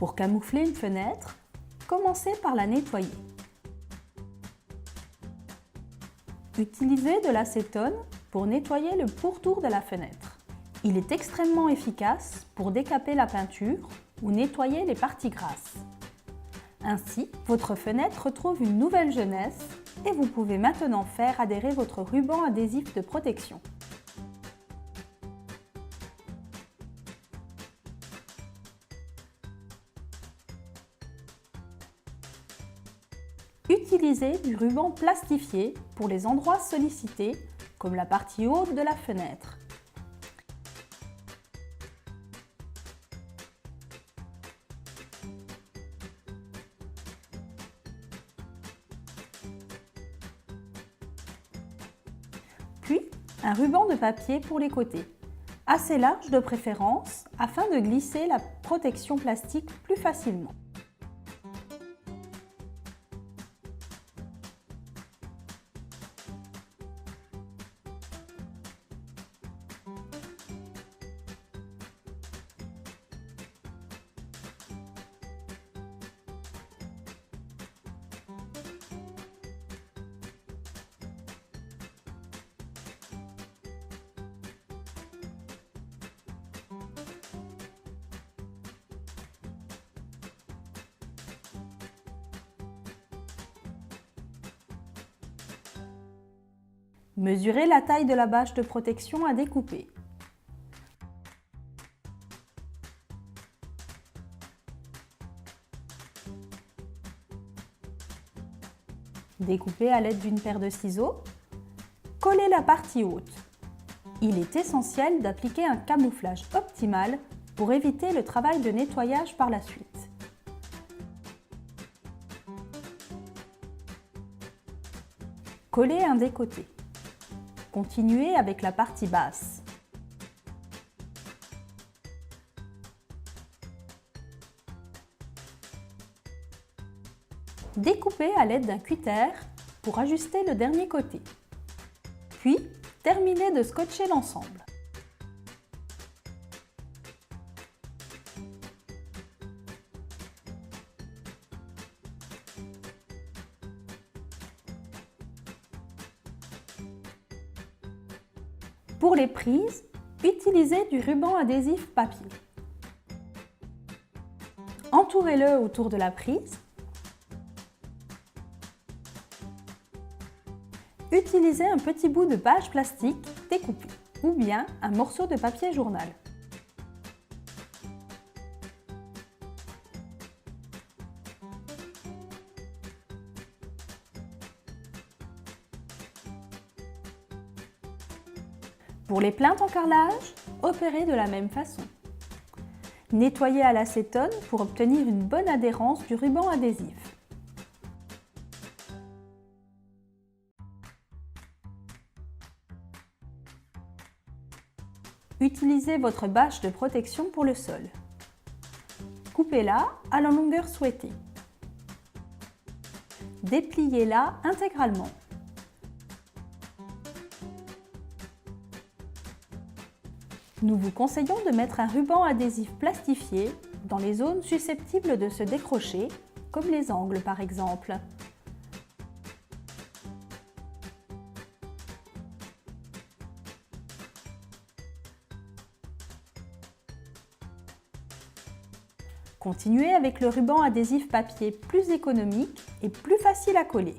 Pour camoufler une fenêtre, commencez par la nettoyer. Utilisez de l'acétone pour nettoyer le pourtour de la fenêtre. Il est extrêmement efficace pour décaper la peinture ou nettoyer les parties grasses. Ainsi, votre fenêtre retrouve une nouvelle jeunesse et vous pouvez maintenant faire adhérer votre ruban adhésif de protection. Utilisez du ruban plastifié pour les endroits sollicités, comme la partie haute de la fenêtre. Puis, un ruban de papier pour les côtés, assez large de préférence afin de glisser la protection plastique plus facilement. Mesurez la taille de la bâche de protection à découper. Découpez à l'aide d'une paire de ciseaux. Collez la partie haute. Il est essentiel d'appliquer un camouflage optimal pour éviter le travail de nettoyage par la suite. Collez un des côtés. Continuez avec la partie basse. Découpez à l'aide d'un cutter pour ajuster le dernier côté. Puis, terminez de scotcher l'ensemble. Pour les prises, utilisez du ruban adhésif papier. Entourez-le autour de la prise. Utilisez un petit bout de bâche plastique découpé ou bien un morceau de papier journal. Pour les plinthes en carrelage, opérez de la même façon. Nettoyez à l'acétone pour obtenir une bonne adhérence du ruban adhésif. Utilisez votre bâche de protection pour le sol. Coupez-la à la longueur souhaitée. Dépliez-la intégralement. Nous vous conseillons de mettre un ruban adhésif plastifié dans les zones susceptibles de se décrocher, comme les angles par exemple. Continuez avec le ruban adhésif papier plus économique et plus facile à coller.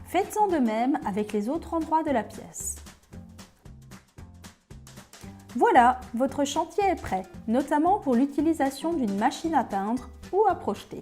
Faites-en de même avec les autres endroits de la pièce. Voilà, votre chantier est prêt, notamment pour l'utilisation d'une machine à peindre ou à projeter.